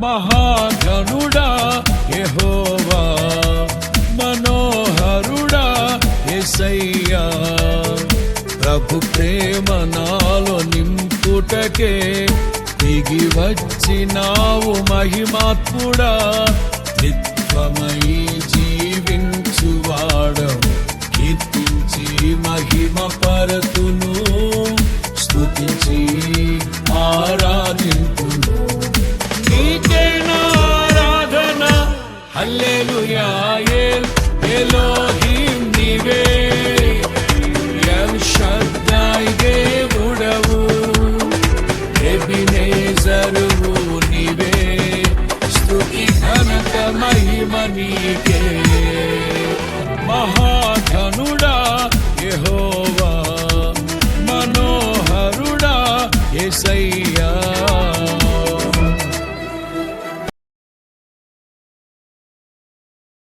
మహాగణుడా యెహోవా, మనోహరుడా యేసయ్యా. ప్రభు ప్రేమ నాలో నింపుటకే దిగి వచ్చినావు మహిమాత్ముడా. త్రిత్వమై జీవించువాడవు, కీర్తించి మహిమ పరతును, స్తుతించి ఆరాధింతును. నీకే నా ఆరాధన, హల్లెలూయా. ఎలోహిం నీవే, ఎల్ షద్దై దేవుడవు, ఎబినేజరువు నీవే, స్తుతి ఘనత మహిమ నీకే. మహాధనుడా యెహోవా, మనోహరుడా యేసయ్యా.